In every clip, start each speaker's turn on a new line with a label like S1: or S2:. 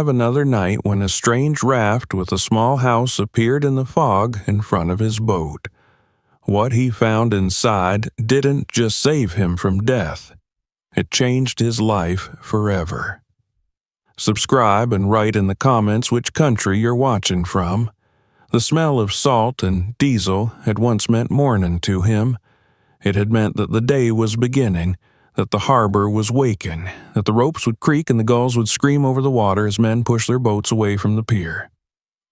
S1: Another night when a strange raft with a small house appeared in the fog in front of his boat. What he found inside didn't just save him from death. It changed his life forever. Subscribe and write in the comments which country you're watching from. The smell of salt and diesel had once meant morning to him. It had meant that the day was beginning, that the harbor was waking, that the ropes would creak and the gulls would scream over the water as men pushed their boats away from the pier.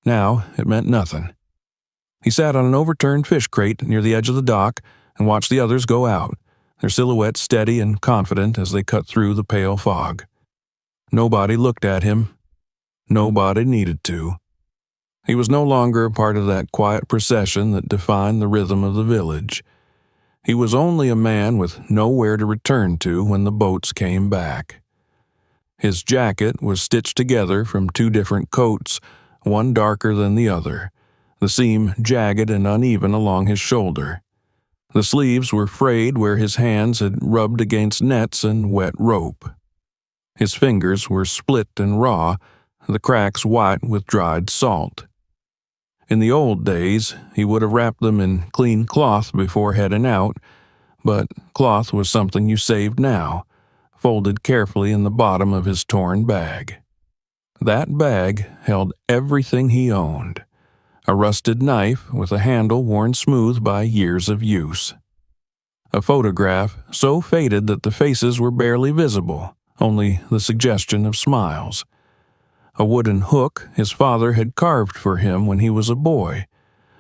S1: Now it meant nothing. He sat on an overturned fish crate near the edge of the dock and watched the others go out, their silhouettes steady and confident as they cut through the pale fog. Nobody looked at him. Nobody needed to. He was no longer a part of that quiet procession that defined the rhythm of the village. He was only a man with nowhere to return to when the boats came back. His jacket was stitched together from two different coats, one darker than the other, the seam jagged and uneven along his shoulder. The sleeves were frayed where his hands had rubbed against nets and wet rope. His fingers were split and raw, the cracks white with dried salt. In the old days, he would have wrapped them in clean cloth before heading out, but cloth was something you saved now, folded carefully in the bottom of his torn bag. That bag held everything he owned. A rusted knife with a handle worn smooth by years of use. A photograph so faded that the faces were barely visible, only the suggestion of smiles. A wooden hook his father had carved for him when he was a boy,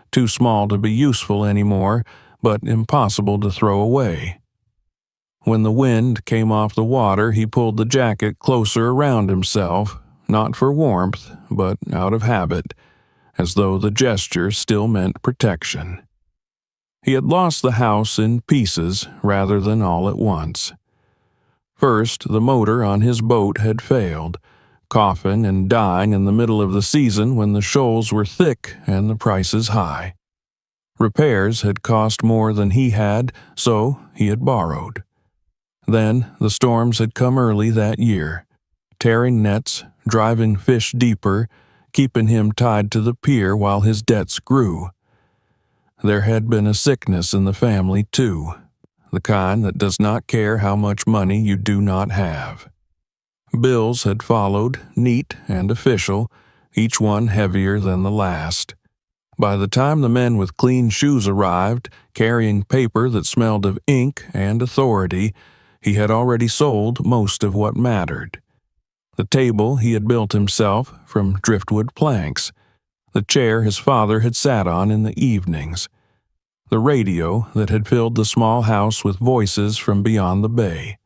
S1: too small to be useful anymore, but impossible to throw away. When the wind came off the water, he pulled the jacket closer around himself, not for warmth, but out of habit, as though the gesture still meant protection. He had lost the house in pieces rather than all at once. First, the motor on his boat had failed, coughing and dying in the middle of the season when the shoals were thick and the prices high. Repairs had cost more than he had, so he had borrowed. Then the storms had come early that year, tearing nets, driving fish deeper, keeping him tied to the pier while his debts grew. There had been a sickness in the family, too, the kind that does not care how much money you do not have. Bills had followed, neat and official, each one heavier than the last. By the time the men with clean shoes arrived, carrying paper that smelled of ink and authority, he had already sold most of what mattered. The table he had built himself from driftwood planks, the chair his father had sat on in the evenings, the radio that had filled the small house with voices from beyond the bay.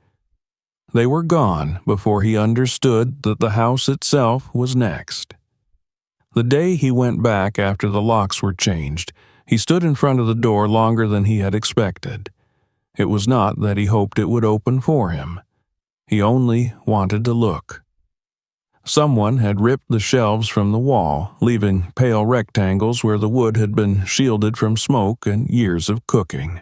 S1: They were gone before he understood that the house itself was next. The day he went back after the locks were changed, he stood in front of the door longer than he had expected. It was not that he hoped it would open for him. He only wanted to look. Someone had ripped the shelves from the wall, leaving pale rectangles where the wood had been shielded from smoke and years of cooking.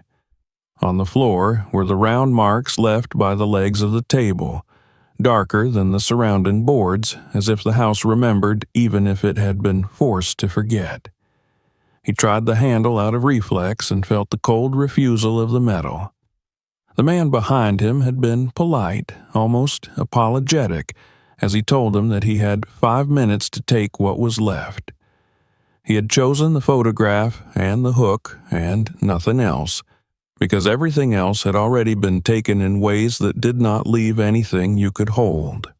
S1: On the floor were the round marks left by the legs of the table, darker than the surrounding boards, as if the house remembered even if it had been forced to forget. He tried the handle out of reflex and felt the cold refusal of the metal. The man behind him had been polite, almost apologetic, as he told him that he had 5 minutes to take what was left. He had chosen the photograph and the hook and nothing else, because everything else had already been taken in ways that did not leave anything you could hold.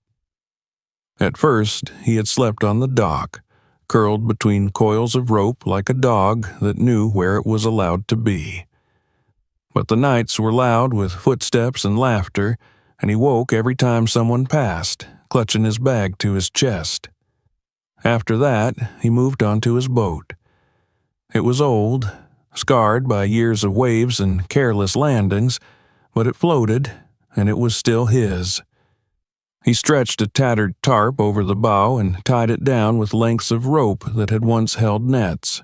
S1: At first, he had slept on the dock, curled between coils of rope like a dog that knew where it was allowed to be. But the nights were loud with footsteps and laughter, and he woke every time someone passed, clutching his bag to his chest. After that, he moved on to his boat. It was old, scarred by years of waves and careless landings, but it floated, and it was still his. He stretched a tattered tarp over the bow and tied it down with lengths of rope that had once held nets.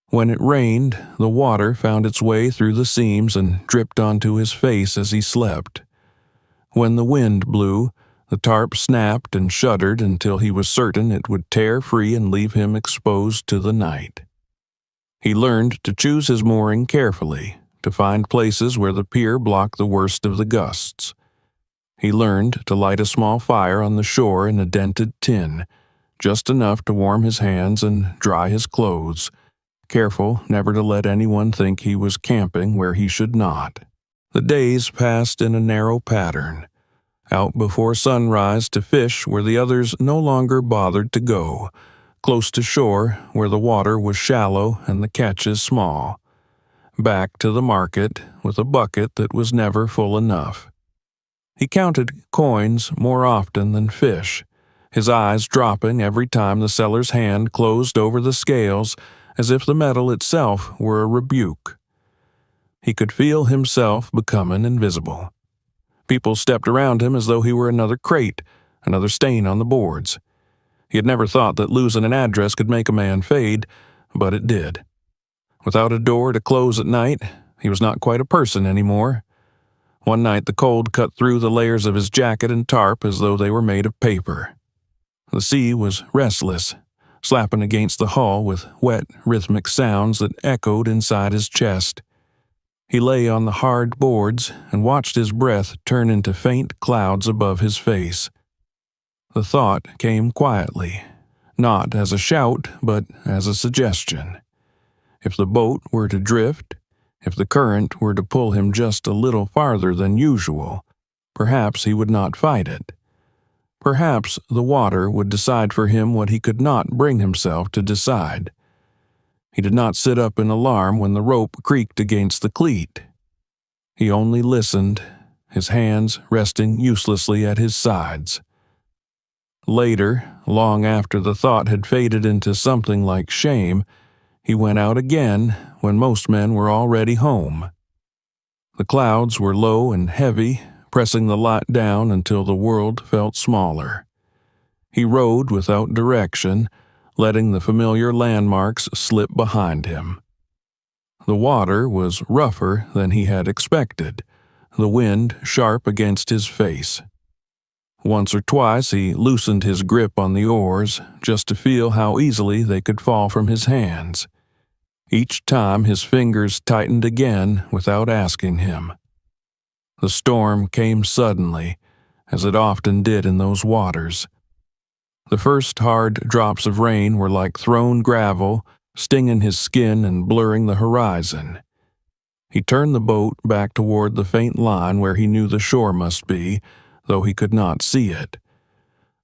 S1: When it rained, the water found its way through the seams and dripped onto his face as he slept. When the wind blew, The tarp snapped and shuddered until he was certain it would tear free and leave him exposed to the night. He learned to choose his mooring carefully, to find places where the pier blocked the worst of the gusts. He learned to light a small fire on the shore in a dented tin, just enough to warm his hands and dry his clothes, careful never to let anyone think he was camping where he should not. The days passed in a narrow pattern, out before sunrise to fish where the others no longer bothered to go, close to shore where the water was shallow and the catches small, back to the market with a bucket that was never full enough. He counted coins more often than fish, his eyes dropping every time the seller's hand closed over the scales as if the metal itself were a rebuke. He could feel himself becoming invisible. People stepped around him as though he were another crate, another stain on the boards. He had never thought that losing an address could make a man fade, but it did. Without a door to close at night, he was not quite a person anymore. One night the cold cut through the layers of his jacket and tarp as though they were made of paper. The sea was restless, slapping against the hull with wet, rhythmic sounds that echoed inside his chest. He lay on the hard boards and watched his breath turn into faint clouds above his face. The thought came quietly, not as a shout, but as a suggestion. If the boat were to drift, if the current were to pull him just a little farther than usual, perhaps he would not fight it. Perhaps the water would decide for him what he could not bring himself to decide. He did not sit up in alarm when the rope creaked against the cleat. He only listened, his hands resting uselessly at his sides. Later, long after the thought had faded into something like shame, he went out again when most men were already home. The clouds were low and heavy, pressing the light down until the world felt smaller. He rode without direction, letting the familiar landmarks slip behind him. The water was rougher than he had expected, the wind sharp against his face. Once or twice he loosened his grip on the oars just to feel how easily they could fall from his hands. Each time his fingers tightened again without asking him. The storm came suddenly, as it often did in those waters. The first hard drops of rain were like thrown gravel, stinging his skin and blurring the horizon. He turned the boat back toward the faint line where he knew the shore must be, though he could not see it.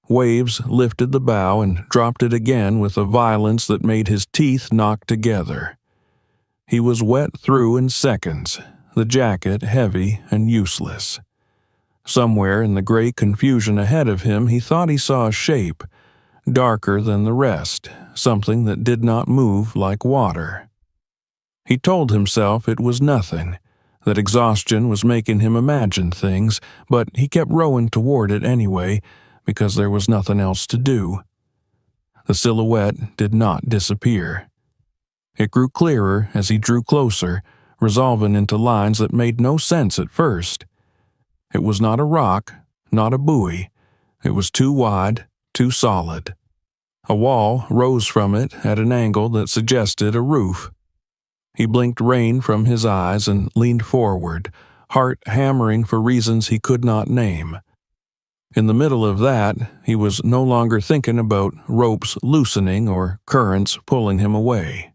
S1: Waves lifted the bow and dropped it again with a violence that made his teeth knock together. He was wet through in seconds, the jacket heavy and useless. Somewhere in the gray confusion ahead of him he thought he saw a shape, darker than the rest, something that did not move like water. He told himself it was nothing, that exhaustion was making him imagine things, but he kept rowing toward it anyway, because there was nothing else to do. The silhouette did not disappear. It grew clearer as he drew closer, resolving into lines that made no sense at first. It was not a rock, not a buoy. It was too wide, too solid. A wall rose from it at an angle that suggested a roof. He blinked rain from his eyes and leaned forward, heart hammering for reasons he could not name. In the middle of that, he was no longer thinking about ropes loosening or currents pulling him away.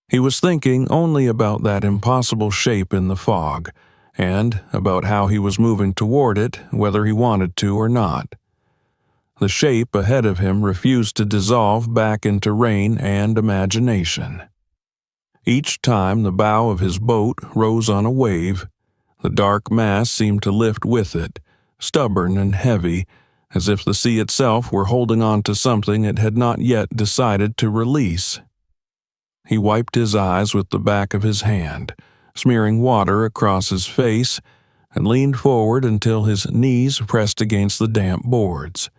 S1: He was thinking only about that impossible shape in the fog, and about how he was moving toward it, whether he wanted to or not. The shape ahead of him refused to dissolve back into rain and imagination. Each time the bow of his boat rose on a wave, the dark mass seemed to lift with it, stubborn and heavy, as if the sea itself were holding on to something it had not yet decided to release. He wiped his eyes with the back of his hand, smearing water across his face, and leaned forward until his knees pressed against the damp boards.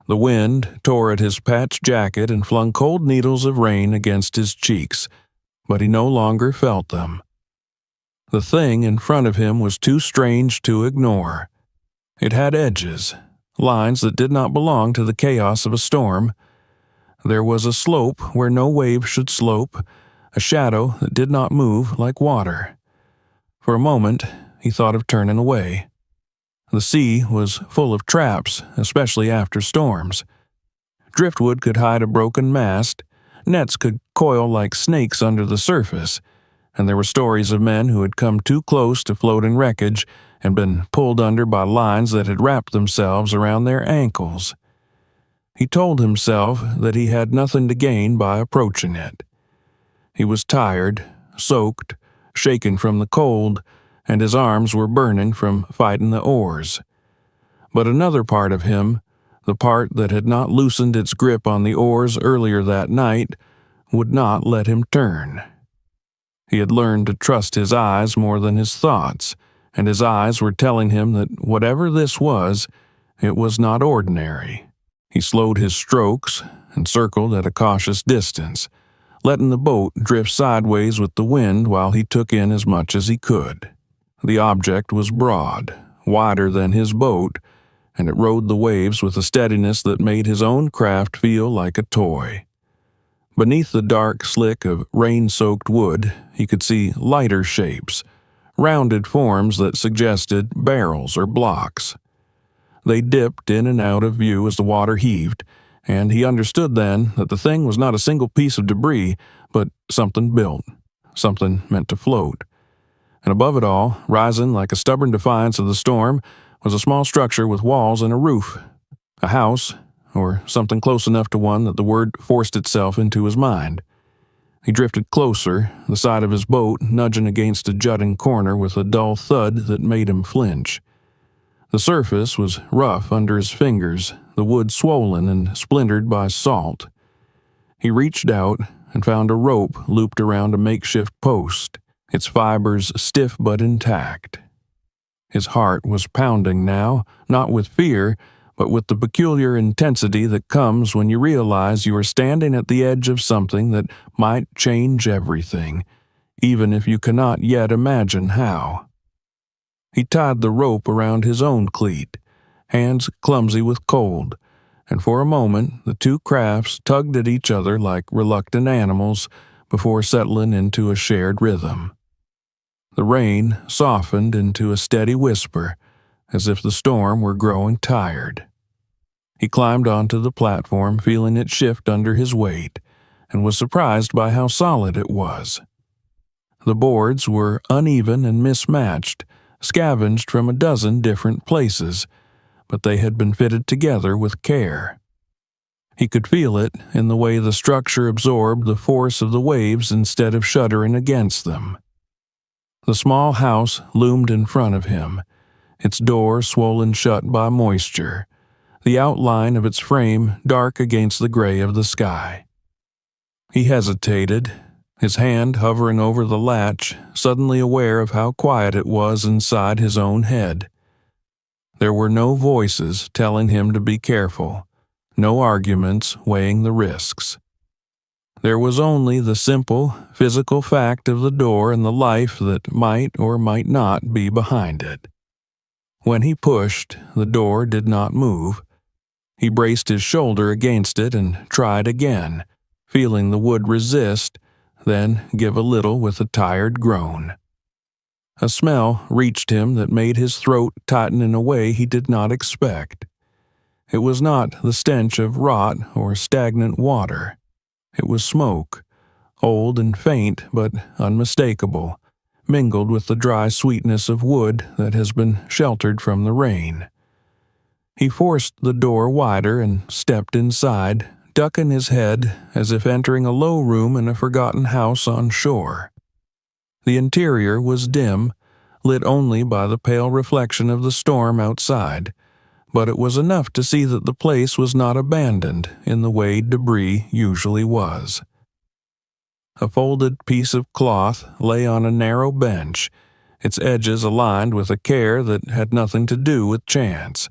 S1: The wind tore at his patched jacket and flung cold needles of rain against his cheeks, but he no longer felt them. The thing in front of him was too strange to ignore. It had edges, lines that did not belong to the chaos of a storm. There was a slope where no wave should slope, a shadow that did not move like water. For a moment, he thought of turning away. The sea was full of traps, especially after storms. Driftwood could hide a broken mast, nets could coil like snakes under the surface, and there were stories of men who had come too close to floating wreckage and been pulled under by lines that had wrapped themselves around their ankles. He told himself that he had nothing to gain by approaching it. He was tired, soaked, shaken from the cold, and his arms were burning from fighting the oars. But another part of him, the part that had not loosened its grip on the oars earlier that night, would not let him turn. He had learned to trust his eyes more than his thoughts, and his eyes were telling him that whatever this was, it was not ordinary. He slowed his strokes and circled at a cautious distance, letting the boat drift sideways with the wind while he took in as much as he could. The object was broad, wider than his boat, and it rode the waves with a steadiness that made his own craft feel like a toy. Beneath the dark slick of rain-soaked wood, he could see lighter shapes, rounded forms that suggested barrels or blocks. They dipped in and out of view as the water heaved, and he understood then that the thing was not a single piece of debris, but something built, something meant to float. And above it all, rising like a stubborn defiance of the storm, was a small structure with walls and a roof. A house, or something close enough to one that the word forced itself into his mind. He drifted closer, the side of his boat nudging against a jutting corner with a dull thud that made him flinch. The surface was rough under his fingers, the wood swollen and splintered by salt. He reached out and found a rope looped around a makeshift post, its fibers stiff but intact. His heart was pounding now, not with fear, but with the peculiar intensity that comes when you realize you are standing at the edge of something that might change everything, even if you cannot yet imagine how. He tied the rope around his own cleat, hands clumsy with cold, and for a moment the two crafts tugged at each other like reluctant animals before settling into a shared rhythm. The rain softened into a steady whisper, as if the storm were growing tired. He climbed onto the platform, feeling it shift under his weight, and was surprised by how solid it was. The boards were uneven and mismatched, scavenged from a dozen different places, but they had been fitted together with care. He could feel it in the way the structure absorbed the force of the waves instead of shuddering against them. The small house loomed in front of him, its door swollen shut by moisture, the outline of its frame dark against the gray of the sky. He hesitated, his hand hovering over the latch, suddenly aware of how quiet it was inside his own head. There were no voices telling him to be careful, no arguments weighing the risks. There was only the simple, physical fact of the door and the life that might or might not be behind it. When he pushed, the door did not move. He braced his shoulder against it and tried again, feeling the wood resist, then give a little with a tired groan. A smell reached him that made his throat tighten in a way he did not expect. It was not the stench of rot or stagnant water. It was smoke, old and faint but unmistakable, mingled with the dry sweetness of wood that has been sheltered from the rain. He forced the door wider and stepped inside, ducking his head as if entering a low room in a forgotten house on shore. The interior was dim, lit only by the pale reflection of the storm outside, but it was enough to see that the place was not abandoned in the way debris usually was. A folded piece of cloth lay on a narrow bench, its edges aligned with a care that had nothing to do with chance.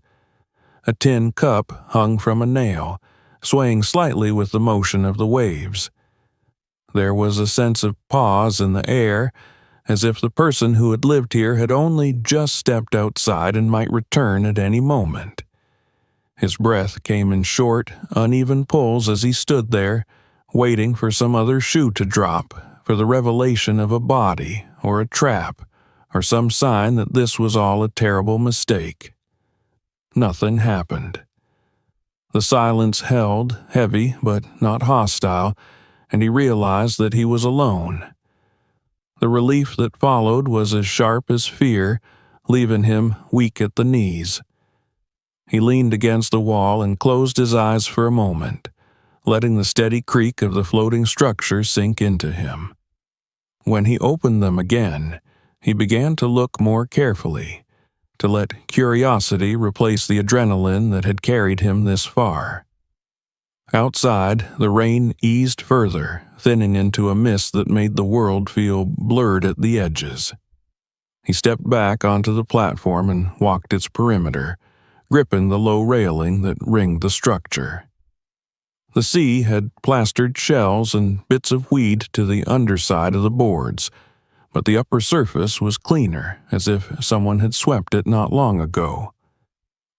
S1: A tin cup hung from a nail, swaying slightly with the motion of the waves. There was a sense of pause in the air, as if the person who had lived here had only just stepped outside and might return at any moment. His breath came in short, uneven pulls as he stood there, waiting for some other shoe to drop, for the revelation of a body or a trap, or some sign that this was all a terrible mistake. Nothing happened. The silence held, heavy but not hostile, and he realized that he was alone. The relief that followed was as sharp as fear, leaving him weak at the knees. He leaned against the wall and closed his eyes for a moment, letting the steady creak of the floating structure sink into him. When he opened them again, he began to look more carefully, to let curiosity replace the adrenaline that had carried him this far. Outside, the rain eased further, thinning into a mist that made the world feel blurred at the edges. He stepped back onto the platform and walked its perimeter, gripping the low railing that ringed the structure. The sea had plastered shells and bits of weed to the underside of the boards, but the upper surface was cleaner, as if someone had swept it not long ago.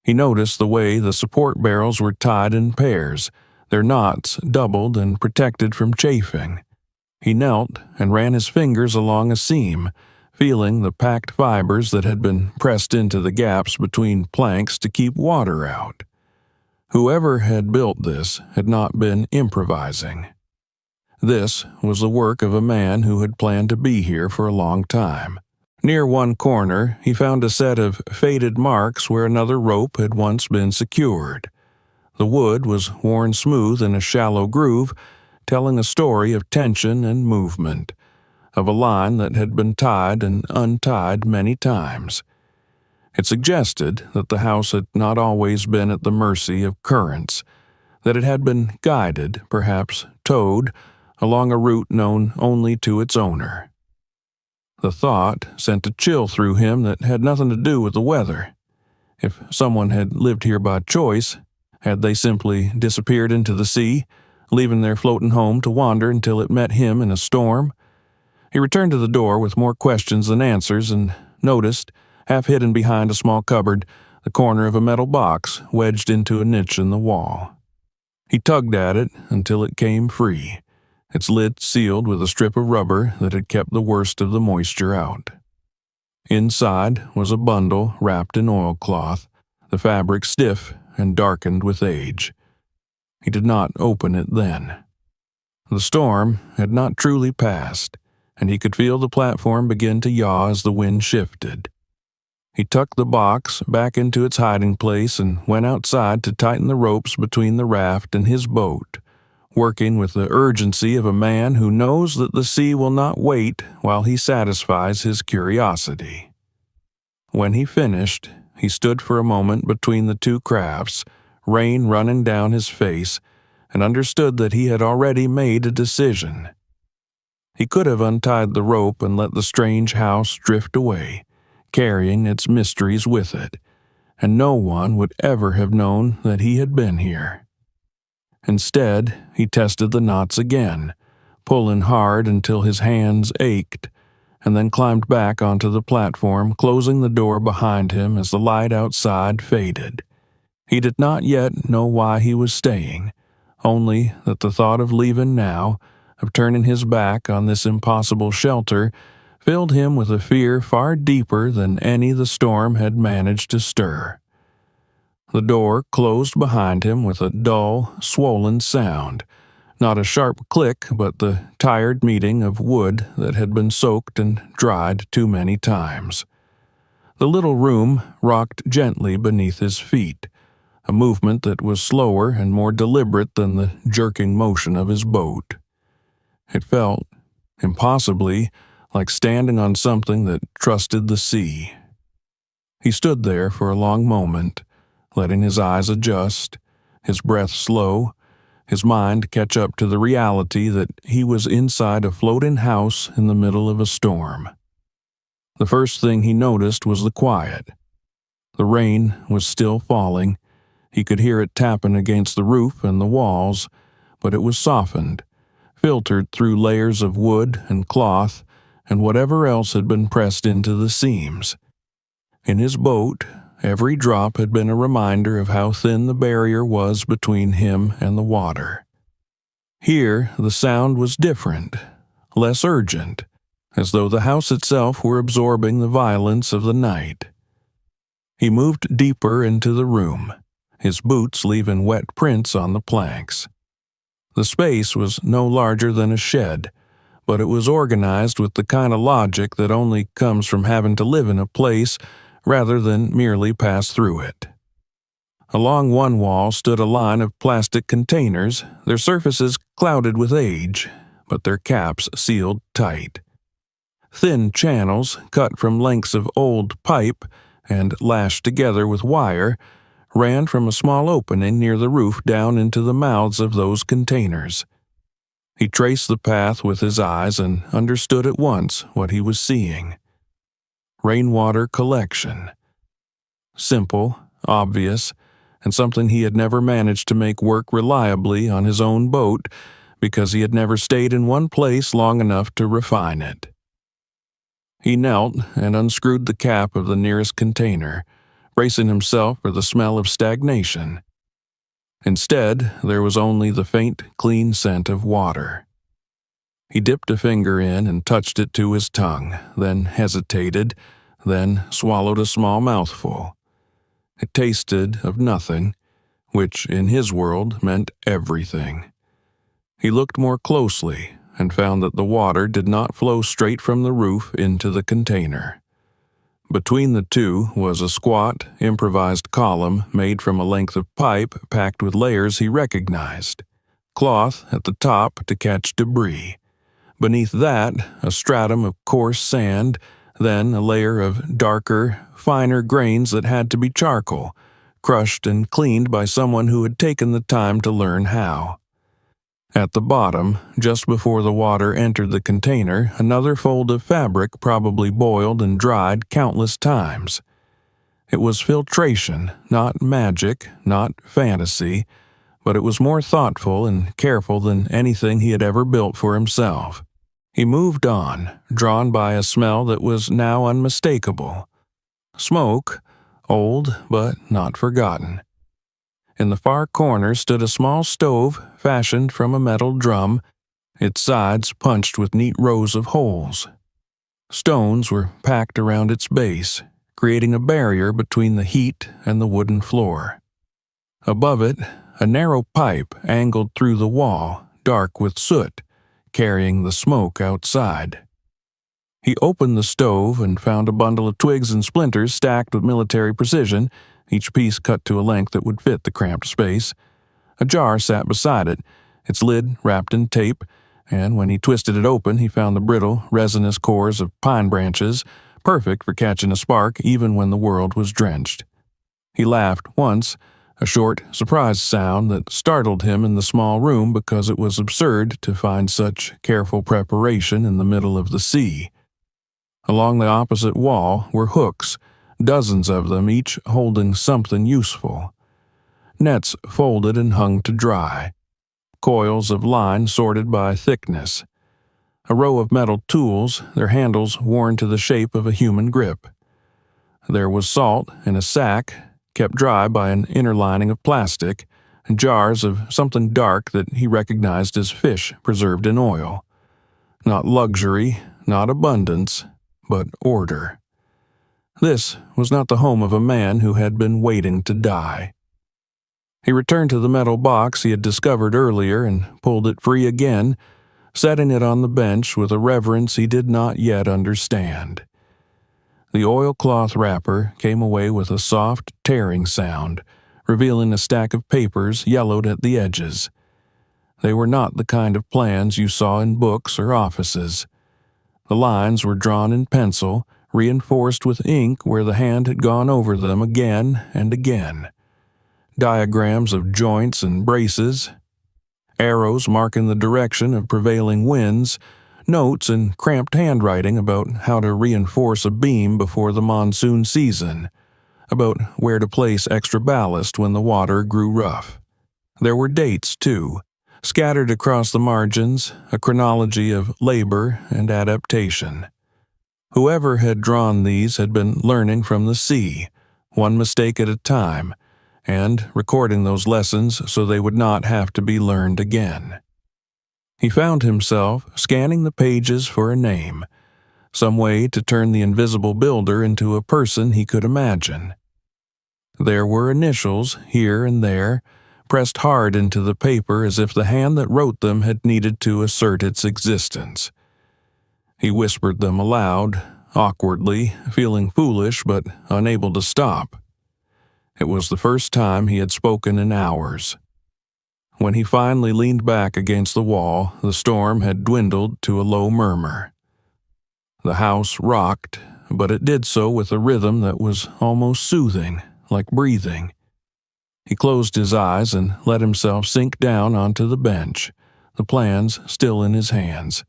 S1: He noticed the way the support barrels were tied in pairs, their knots doubled and protected from chafing. He knelt and ran his fingers along a seam, feeling the packed fibers that had been pressed into the gaps between planks to keep water out. Whoever had built this had not been improvising. This was the work of a man who had planned to be here for a long time. Near one corner, he found a set of faded marks where another rope had once been secured. The wood was worn smooth in a shallow groove, telling a story of tension and movement, of a line that had been tied and untied many times. It suggested that the house had not always been at the mercy of currents, that it had been guided, perhaps towed, along a route known only to its owner. The thought sent a chill through him that had nothing to do with the weather. If someone had lived here by choice, had they simply disappeared into the sea, leaving their floating home to wander until it met him in a storm? He returned to the door with more questions than answers and noticed, half hidden behind a small cupboard, the corner of a metal box wedged into a niche in the wall. He tugged at it until it came free, its lid sealed with a strip of rubber that had kept the worst of the moisture out. Inside was a bundle wrapped in oilcloth, the fabric stiff and darkened with age. He did not open it then. The storm had not truly passed, and he could feel the platform begin to yaw as the wind shifted. He tucked the box back into its hiding place and went outside to tighten the ropes between the raft and his boat, working with the urgency of a man who knows that the sea will not wait while he satisfies his curiosity. When he finished, he stood for a moment between the two crafts, rain running down his face, and understood that he had already made a decision. He could have untied the rope and let the strange house drift away, carrying its mysteries with it, and no one would ever have known that he had been here. Instead, he tested the knots again, pulling hard until his hands ached, and then climbed back onto the platform, closing the door behind him as the light outside faded. He did not yet know why he was staying, only that the thought of leaving now, of turning his back on this impossible shelter, filled him with a fear far deeper than any the storm had managed to stir. The door closed behind him with a dull, swollen sound, not a sharp click, but the tired meeting of wood that had been soaked and dried too many times. The little room rocked gently beneath his feet, a movement that was slower and more deliberate than the jerking motion of his boat. It felt, impossibly, like standing on something that trusted the sea. He stood there for a long moment, letting his eyes adjust, his breath slow, his mind catch up to the reality that he was inside a floating house in the middle of a storm. The first thing he noticed was the quiet. The rain was still falling. He could hear it tapping against the roof and the walls, but it was softened, filtered through layers of wood and cloth and whatever else had been pressed into the seams. In his boat, Every drop had been a reminder of how thin the barrier was between him and the water. Here, the sound was different, less urgent, as though the house itself were absorbing the violence of the night. He moved deeper into the room, his boots leaving wet prints on the planks. The space was no larger than a shed, but it was organized with the kind of logic that only comes from having to live in a place rather than merely pass through it. Along one wall stood a line of plastic containers, their surfaces clouded with age, but their caps sealed tight. Thin channels, cut from lengths of old pipe and lashed together with wire, ran from a small opening near the roof down into the mouths of those containers. He traced the path with his eyes and understood at once what he was seeing. Rainwater collection. Simple, obvious, and something he had never managed to make work reliably on his own boat because he had never stayed in one place long enough to refine it. He knelt and unscrewed the cap of the nearest container, bracing himself for the smell of stagnation. Instead, there was only the faint, clean scent of water. He dipped a finger in and touched it to his tongue, then hesitated, then swallowed a small mouthful. It tasted of nothing, which in his world meant everything. He looked more closely and found that the water did not flow straight from the roof into the container. Between the two was a squat, improvised column made from a length of pipe packed with layers he recognized. Cloth at the top to catch debris. Beneath that, a stratum of coarse sand, then a layer of darker, finer grains that had to be charcoal, crushed and cleaned by someone who had taken the time to learn how. At the bottom, just before the water entered the container, another fold of fabric probably boiled and dried countless times. It was filtration, not magic, not fantasy, but it was more thoughtful and careful than anything he had ever built for himself. He moved on, drawn by a smell that was now unmistakable. Smoke, old but not forgotten. In the far corner stood a small stove fashioned from a metal drum, its sides punched with neat rows of holes. Stones were packed around its base, creating a barrier between the heat and the wooden floor. Above it, a narrow pipe angled through the wall, dark with soot, carrying the smoke outside. He opened the stove and found a bundle of twigs and splinters stacked with military precision, each piece cut to a length that would fit the cramped space. A jar sat beside it, its lid wrapped in tape, and when he twisted it open, he found the brittle, resinous cores of pine branches, perfect for catching a spark even when the world was drenched. He laughed once, a short, surprised sound that startled him in the small room because it was absurd to find such careful preparation in the middle of the sea. Along the opposite wall were hooks, dozens of them, each holding something useful. Nets folded and hung to dry. Coils of line sorted by thickness. A row of metal tools, their handles worn to the shape of a human grip. There was salt in a sack, kept dry by an inner lining of plastic, and jars of something dark that he recognized as fish preserved in oil. Not luxury, not abundance, but order. This was not the home of a man who had been waiting to die. He returned to the metal box he had discovered earlier and pulled it free again, setting it on the bench with a reverence he did not yet understand. The oilcloth wrapper came away with a soft, tearing sound, revealing a stack of papers yellowed at the edges. They were not the kind of plans you saw in books or offices. The lines were drawn in pencil, reinforced with ink where the hand had gone over them again and again. Diagrams of joints and braces, arrows marking the direction of prevailing winds, notes in cramped handwriting about how to reinforce a beam before the monsoon season, about where to place extra ballast when the water grew rough. There were dates, too, scattered across the margins, a chronology of labor and adaptation. Whoever had drawn these had been learning from the sea, one mistake at a time, and recording those lessons so they would not have to be learned again. He found himself scanning the pages for a name, some way to turn the invisible builder into a person he could imagine. There were initials here and there, pressed hard into the paper as if the hand that wrote them had needed to assert its existence. He whispered them aloud, awkwardly, feeling foolish but unable to stop. It was the first time he had spoken in hours. When he finally leaned back against the wall, the storm had dwindled to a low murmur. The house rocked, but it did so with a rhythm that was almost soothing, like breathing. He closed his eyes and let himself sink down onto the bench, the plans still in his hands.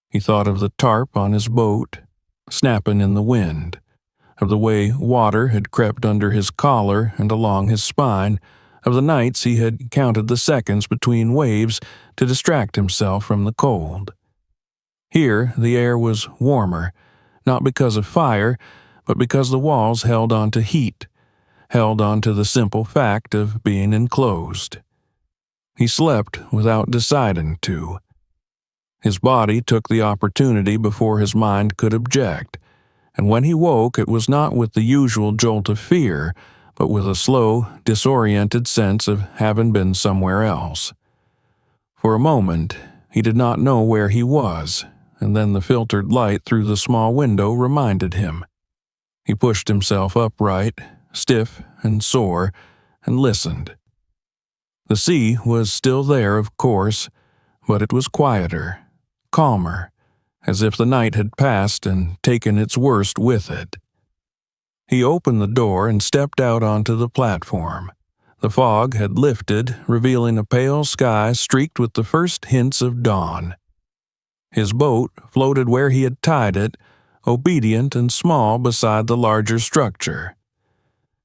S1: He thought of the tarp on his boat, snapping in the wind, of the way water had crept under his collar and along his spine, of the nights he had counted the seconds between waves to distract himself from the cold. Here the air was warmer, not because of fire, but because the walls held on to heat, held on to the simple fact of being enclosed. He slept without deciding to. His body took the opportunity before his mind could object, and when he woke it was not with the usual jolt of fear, but with a slow, disoriented sense of having been somewhere else. For a moment, he did not know where he was, and then the filtered light through the small window reminded him. He pushed himself upright, stiff and sore, and listened. The sea was still there, of course, but it was quieter, calmer, as if the night had passed and taken its worst with it. He opened the door and stepped out onto the platform. The fog had lifted, revealing a pale sky streaked with the first hints of dawn. His boat floated where he had tied it, obedient and small beside the larger structure.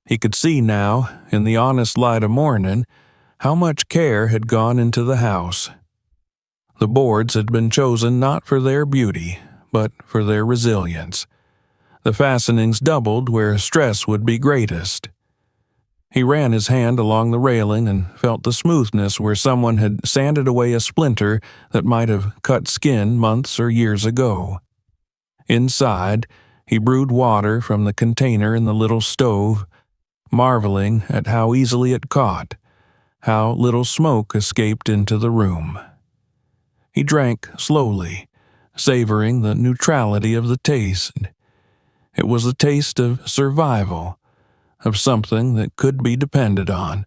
S1: He could see now, in the honest light of morning, how much care had gone into the house. The boards had been chosen not for their beauty, but for their resilience. The fastenings doubled where stress would be greatest. He ran his hand along the railing and felt the smoothness where someone had sanded away a splinter that might have cut skin months or years ago. Inside, he brewed water from the container in the little stove, marveling at how easily it caught, how little smoke escaped into the room. He drank slowly, savoring the neutrality of the taste. It was the taste of survival, of something that could be depended on.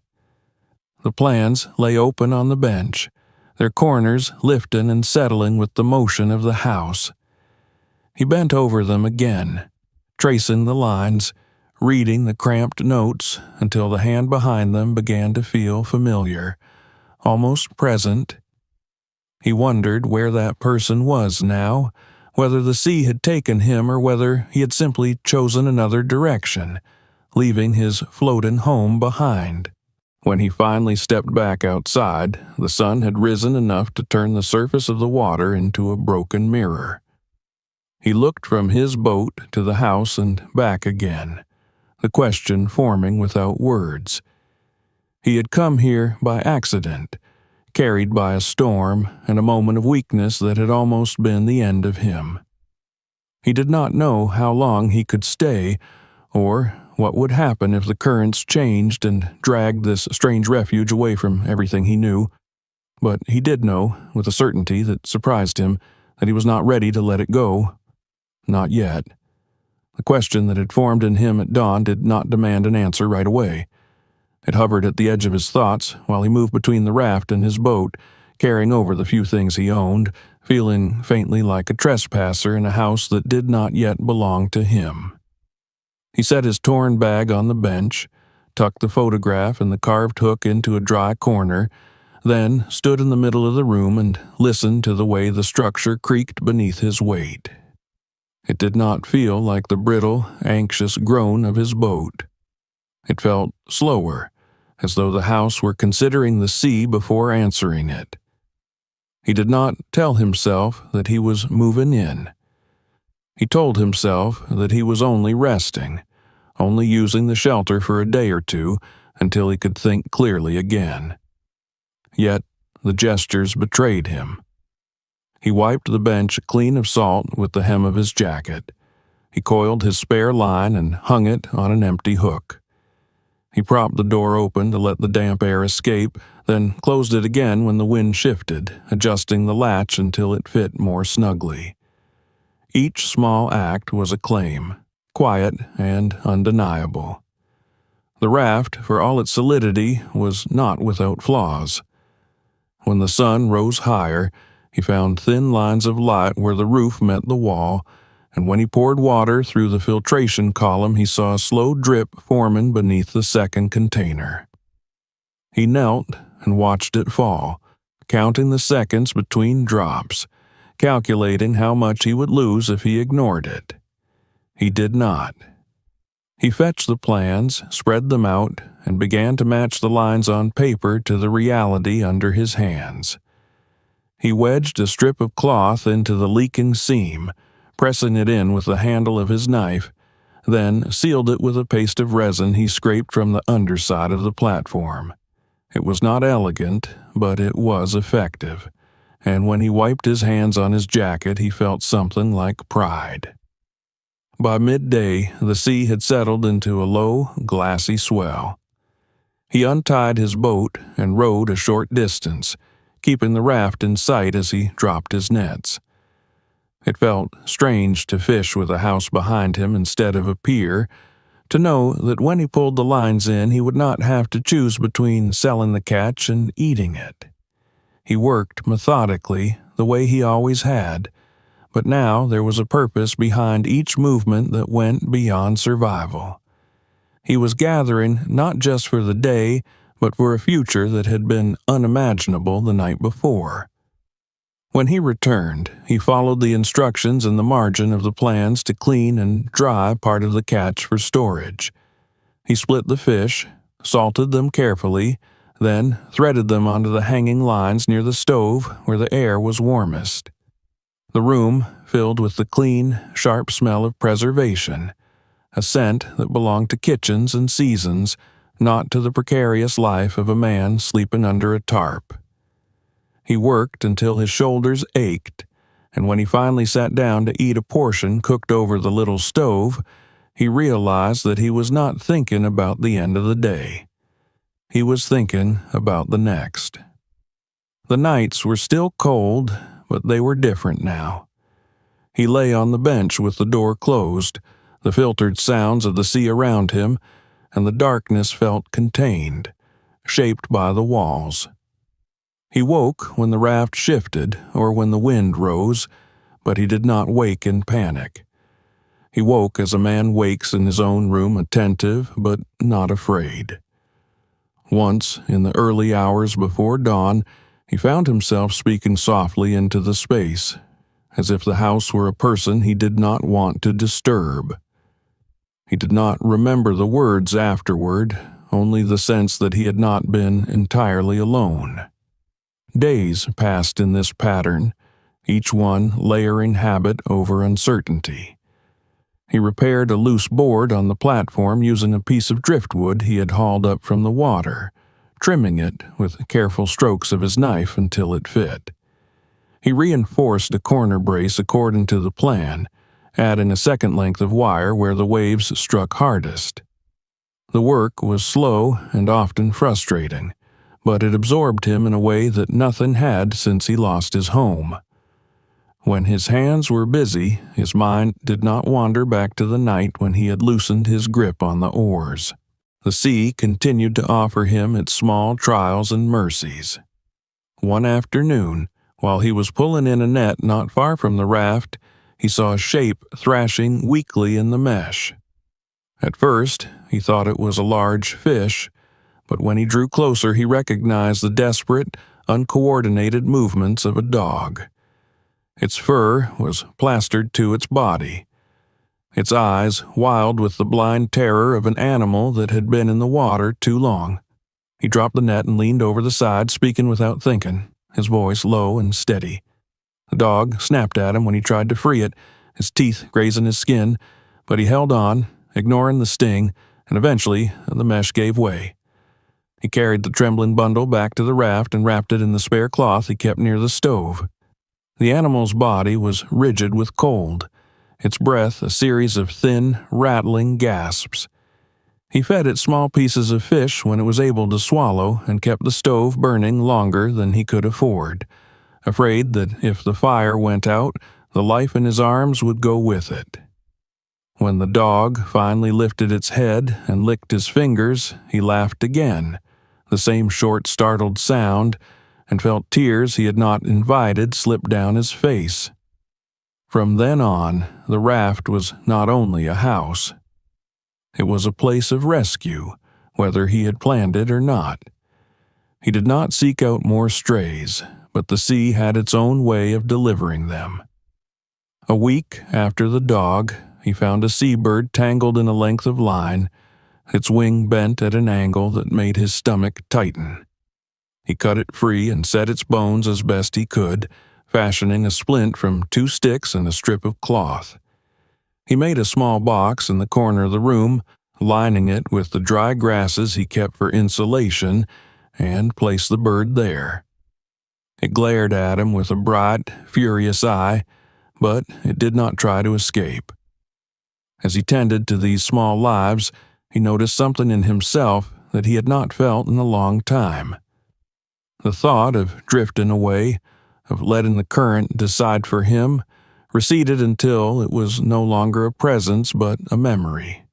S1: The plans lay open on the bench, their corners lifting and settling with the motion of the house. He bent over them again, tracing the lines, reading the cramped notes until the hand behind them began to feel familiar, almost present. He wondered where that person was now, whether the sea had taken him or whether he had simply chosen another direction, leaving his floating home behind. When he finally stepped back outside, the sun had risen enough to turn the surface of the water into a broken mirror. He looked from his boat to the house and back again, the question forming without words. He had come here by accident, carried by a storm and a moment of weakness that had almost been the end of him. He did not know how long he could stay, or what would happen if the currents changed and dragged this strange refuge away from everything he knew, but he did know, with a certainty that surprised him, that he was not ready to let it go. Not yet. The question that had formed in him at dawn did not demand an answer right away. It hovered at the edge of his thoughts while he moved between the raft and his boat, carrying over the few things he owned, feeling faintly like a trespasser in a house that did not yet belong to him. He set his torn bag on the bench, tucked the photograph and the carved hook into a dry corner, then stood in the middle of the room and listened to the way the structure creaked beneath his weight. It did not feel like the brittle, anxious groan of his boat. It felt slower, as though the house were considering the sea before answering it. He did not tell himself that he was moving in. He told himself that he was only resting, only using the shelter for a day or two until he could think clearly again. Yet the gestures betrayed him. He wiped the bench clean of salt with the hem of his jacket. He coiled his spare line and hung it on an empty hook. He propped the door open to let the damp air escape, then closed it again when the wind shifted, adjusting the latch until it fit more snugly. Each small act was a claim, quiet and undeniable. The raft, for all its solidity, was not without flaws. When the sun rose higher, he found thin lines of light where the roof met the wall, and when he poured water through the filtration column, he saw a slow drip forming beneath the second container. He knelt and watched it fall, counting the seconds between drops, calculating how much he would lose if he ignored it. He did not. He fetched the plans, spread them out, and began to match the lines on paper to the reality under his hands. He wedged a strip of cloth into the leaking seam, pressing it in with the handle of his knife, then sealed it with a paste of resin he scraped from the underside of the platform. It was not elegant, but it was effective, and when he wiped his hands on his jacket, he felt something like pride. By midday, the sea had settled into a low, glassy swell. He untied his boat and rowed a short distance, keeping the raft in sight as he dropped his nets. It felt strange to fish with a house behind him instead of a pier, to know that when he pulled the lines in he would not have to choose between selling the catch and eating it. He worked methodically, the way he always had, but now there was a purpose behind each movement that went beyond survival. He was gathering not just for the day, but for a future that had been unimaginable the night before. When he returned, he followed the instructions in the margin of the plans to clean and dry part of the catch for storage. He split the fish, salted them carefully, then threaded them onto the hanging lines near the stove where the air was warmest. The room filled with the clean, sharp smell of preservation, a scent that belonged to kitchens and seasons, not to the precarious life of a man sleeping under a tarp. He worked until his shoulders ached, and when he finally sat down to eat a portion cooked over the little stove, he realized that he was not thinking about the end of the day. He was thinking about the next. The nights were still cold, but they were different now. He lay on the bench with the door closed, the filtered sounds of the sea around him, and the darkness felt contained, shaped by the walls. He woke when the raft shifted or when the wind rose, but he did not wake in panic. He woke as a man wakes in his own room, attentive but not afraid. Once, in the early hours before dawn, he found himself speaking softly into the space, as if the house were a person he did not want to disturb. He did not remember the words afterward, only the sense that he had not been entirely alone. Days passed in this pattern, each one layering habit over uncertainty. He repaired a loose board on the platform using a piece of driftwood he had hauled up from the water, trimming it with careful strokes of his knife until it fit. He reinforced a corner brace according to the plan, adding a second length of wire where the waves struck hardest. The work was slow and often frustrating, but it absorbed him in a way that nothing had since he lost his home. When his hands were busy, his mind did not wander back to the night when he had loosened his grip on the oars. The sea continued to offer him its small trials and mercies. One afternoon, while he was pulling in a net not far from the raft, he saw a shape thrashing weakly in the mesh. At first, he thought it was a large fish, but when he drew closer he recognized the desperate, uncoordinated movements of a dog. Its fur was plastered to its body, its eyes wild with the blind terror of an animal that had been in the water too long. He dropped the net and leaned over the side, speaking without thinking, his voice low and steady. The dog snapped at him when he tried to free it, his teeth grazing his skin, but he held on, ignoring the sting, and eventually the mesh gave way. He carried the trembling bundle back to the raft and wrapped it in the spare cloth he kept near the stove. The animal's body was rigid with cold, its breath a series of thin, rattling gasps. He fed it small pieces of fish when it was able to swallow and kept the stove burning longer than he could afford, afraid that if the fire went out, the life in his arms would go with it. When the dog finally lifted its head and licked his fingers, he laughed again, the same short, startled sound, and felt tears he had not invited slip down his face. From then on, the raft was not only a house. It was a place of rescue, whether he had planned it or not. He did not seek out more strays, but the sea had its own way of delivering them. A week after the dog, he found a seabird tangled in a length of line, its wing bent at an angle that made his stomach tighten. He cut it free and set its bones as best he could, fashioning a splint from 2 sticks and a strip of cloth. He made a small box in the corner of the room, lining it with the dry grasses he kept for insulation, and placed the bird there. It glared at him with a bright, furious eye, but it did not try to escape. As he tended to these small lives, he noticed something in himself that he had not felt in a long time. The thought of drifting away, of letting the current decide for him, receded until it was no longer a presence but a memory.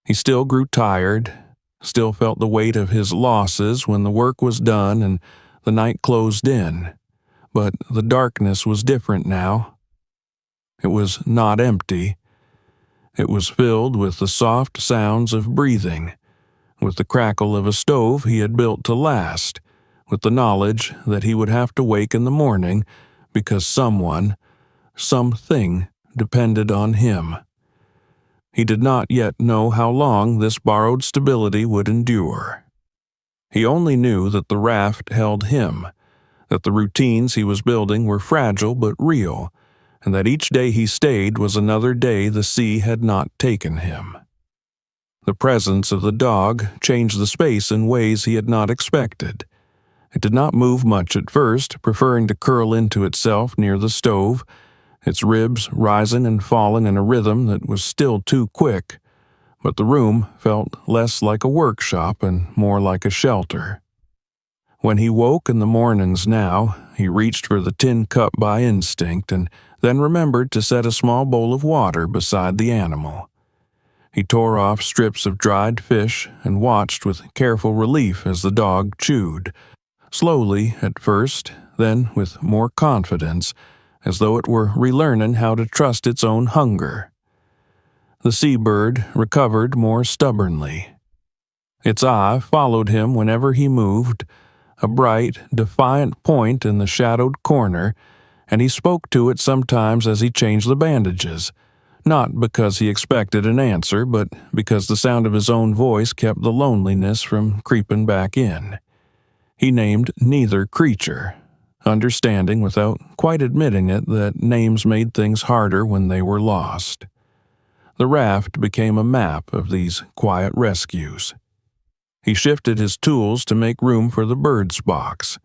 S1: He still grew tired, still felt the weight of his losses when the work was done and the night closed in, but the darkness was different now. It was not empty. It was filled with the soft sounds of breathing, with the crackle of a stove he had built to last, with the knowledge that he would have to wake in the morning because something depended on him. He did not yet know how long this borrowed stability would endure. He only knew that the raft held him, that the routines he was building were fragile but real, and that each day he stayed was another day the sea had not taken him. The presence of the dog changed the space in ways he had not expected. It did not move much at first, preferring to curl into itself near the stove, its ribs rising and falling in a rhythm that was still too quick, but the room felt less like a workshop and more like a shelter. When he woke in the mornings now, he reached for the tin cup by instinct and then remembered to set a small bowl of water beside the animal. He tore off strips of dried fish and watched with careful relief as the dog chewed, slowly at first, then with more confidence, as though it were relearning how to trust its own hunger. The seabird recovered more stubbornly. Its eye followed him whenever he moved, a bright, defiant point in the shadowed corner, and he spoke to it sometimes as he changed the bandages, not because he expected an answer, but because the sound of his own voice kept the loneliness from creeping back in. He named neither creature, understanding without quite admitting it that names made things harder when they were lost. The raft became a map of these quiet rescues. He shifted his tools to make room for the bird's box.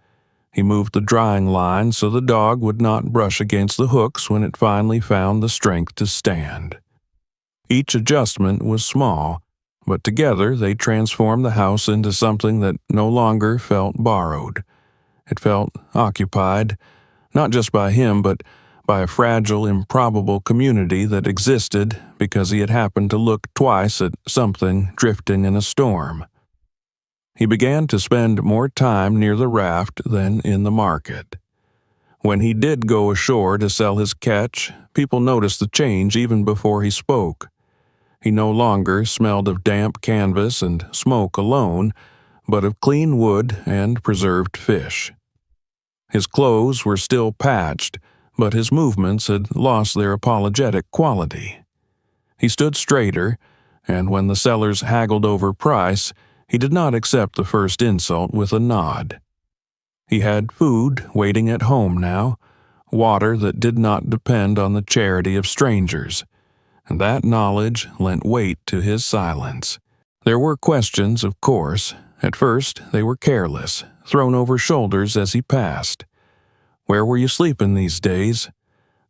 S1: He moved the drying line so the dog would not brush against the hooks when it finally found the strength to stand. Each adjustment was small, but together they transformed the house into something that no longer felt borrowed. It felt occupied, not just by him, but by a fragile, improbable community that existed because he had happened to look twice at something drifting in a storm. He began to spend more time near the raft than in the market. When he did go ashore to sell his catch, people noticed the change even before he spoke. He no longer smelled of damp canvas and smoke alone, but of clean wood and preserved fish. His clothes were still patched, but his movements had lost their apologetic quality. He stood straighter, and when the sellers haggled over price, he did not accept the first insult with a nod. He had food waiting at home now, water that did not depend on the charity of strangers, and that knowledge lent weight to his silence. There were questions, of course. At first, they were careless, thrown over shoulders as he passed. "Where were you sleeping these days?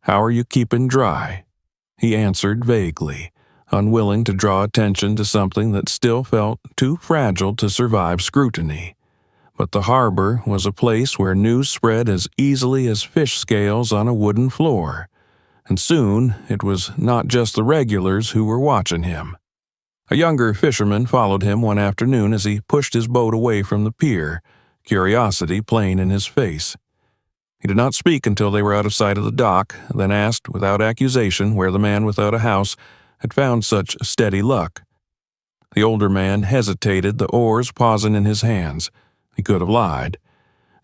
S1: How are you keeping dry?" He answered vaguely, unwilling to draw attention to something that still felt too fragile to survive scrutiny. But the harbor was a place where news spread as easily as fish scales on a wooden floor, and soon it was not just the regulars who were watching him. A younger fisherman followed him one afternoon as he pushed his boat away from the pier, curiosity plain in his face. He did not speak until they were out of sight of the dock, then asked without accusation where the man without a house had found such steady luck. The older man hesitated, the oars pausing in his hands. He could have lied.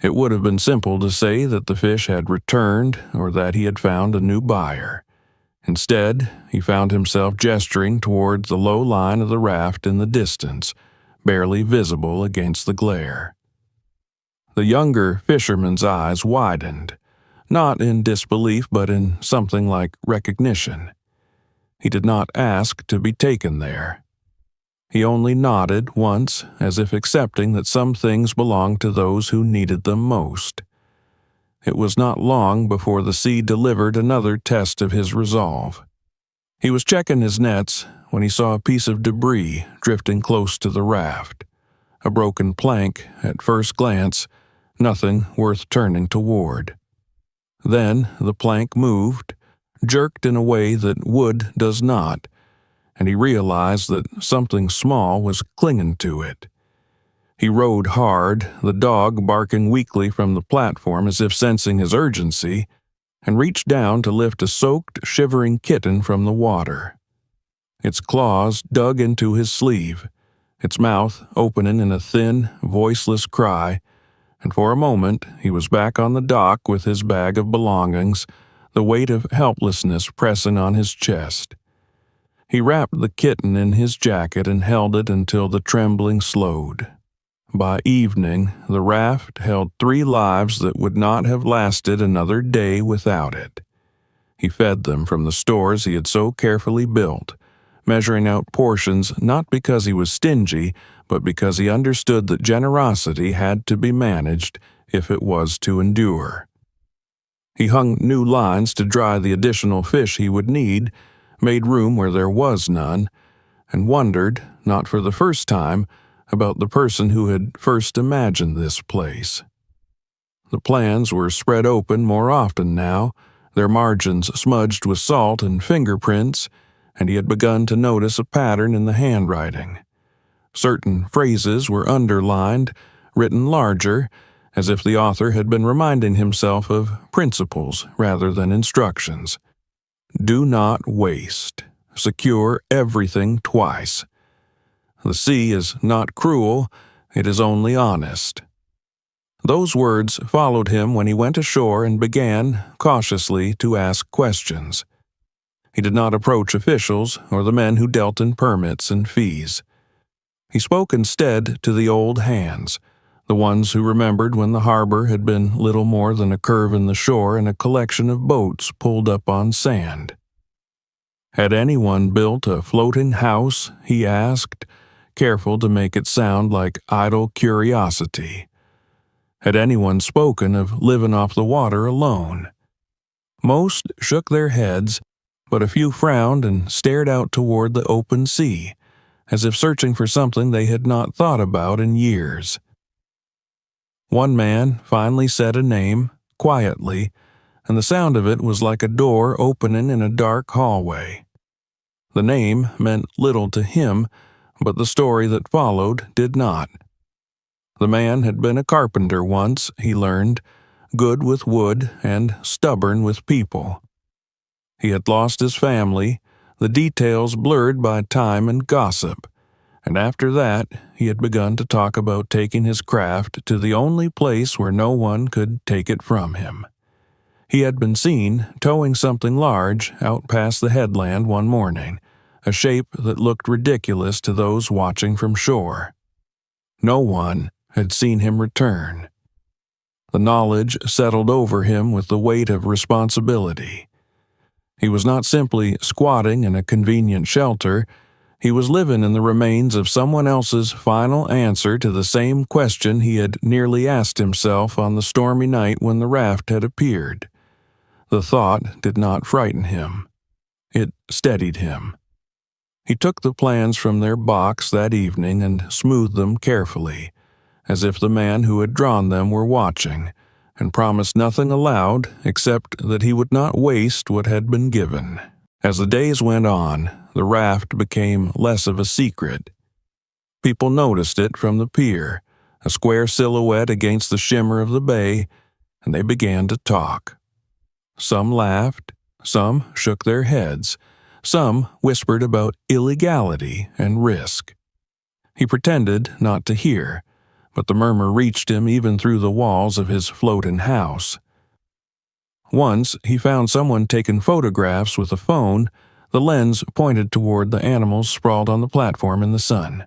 S1: It would have been simple to say that the fish had returned or that he had found a new buyer. Instead, he found himself gesturing toward the low line of the raft in the distance, barely visible against the glare. The younger fisherman's eyes widened, not in disbelief but in something like recognition. He did not ask to be taken there. He only nodded once, as if accepting that some things belonged to those who needed them most. It was not long before the sea delivered another test of his resolve. He was checking his nets when he saw a piece of debris drifting close to the raft. A broken plank, at first glance, nothing worth turning toward. Then the plank moved, jerked in a way that wood does not, and he realized that something small was clinging to it. He rowed hard, the dog barking weakly from the platform as if sensing his urgency, and reached down to lift a soaked, shivering kitten from the water. Its claws dug into his sleeve, its mouth opening in a thin, voiceless cry, and for a moment he was back on the dock with his bag of belongings, the weight of helplessness pressing on his chest. He wrapped the kitten in his jacket and held it until the trembling slowed. By evening, the raft held 3 lives that would not have lasted another day without it. He fed them from the stores he had so carefully built, measuring out portions not because he was stingy, but because he understood that generosity had to be managed if it was to endure. He hung new lines to dry the additional fish he would need, made room where there was none, and wondered, not for the first time, about the person who had first imagined this place. The plans were spread open more often now, their margins smudged with salt and fingerprints, and he had begun to notice a pattern in the handwriting. Certain phrases were underlined, written larger, as if the author had been reminding himself of principles rather than instructions. Do not waste. Secure everything twice. The sea is not cruel, it is only honest. Those words followed him when he went ashore and began, cautiously, to ask questions. He did not approach officials or the men who dealt in permits and fees. He spoke instead to the old hands, the ones who remembered when the harbor had been little more than a curve in the shore and a collection of boats pulled up on sand. Had anyone built a floating house, he asked, careful to make it sound like idle curiosity. Had anyone spoken of living off the water alone? Most shook their heads, but a few frowned and stared out toward the open sea, as if searching for something they had not thought about in years. One man finally said a name, quietly, and the sound of it was like a door opening in a dark hallway. The name meant little to him, but the story that followed did not. The man had been a carpenter once, he learned, good with wood and stubborn with people. He had lost his family, the details blurred by time and gossip, and after that he had begun to talk about taking his craft to the only place where no one could take it from him. He had been seen towing something large out past the headland one morning, a shape that looked ridiculous to those watching from shore. No one had seen him return. The knowledge settled over him with the weight of responsibility. He was not simply squatting in a convenient shelter. He was living in the remains of someone else's final answer to the same question he had nearly asked himself on the stormy night when the raft had appeared. The thought did not frighten him. It steadied him. He took the plans from their box that evening and smoothed them carefully, as if the man who had drawn them were watching, and promised nothing aloud except that he would not waste what had been given. As the days went on, the raft became less of a secret. People noticed it from the pier, a square silhouette against the shimmer of the bay, and they began to talk. Some laughed, some shook their heads, some whispered about illegality and risk. He pretended not to hear, but the murmur reached him even through the walls of his floating house. Once he found someone taking photographs with a phone, the lens pointed toward the animals sprawled on the platform in the sun.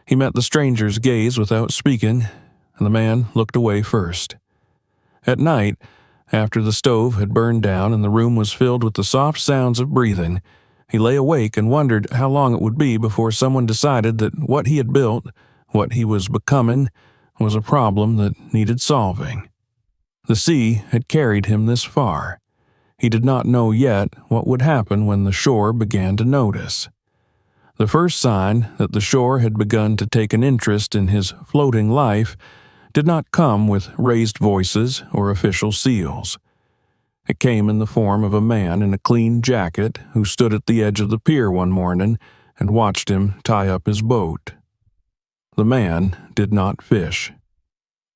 S1: He met the stranger's gaze without speaking, and the man looked away first. At night, after the stove had burned down and the room was filled with the soft sounds of breathing, he lay awake and wondered how long it would be before someone decided that what he had built, what he was becoming, was a problem that needed solving. The sea had carried him this far. He did not know yet what would happen when the shore began to notice. The first sign that the shore had begun to take an interest in his floating life did not come with raised voices or official seals. It came in the form of a man in a clean jacket who stood at the edge of the pier one morning and watched him tie up his boat. The man did not fish.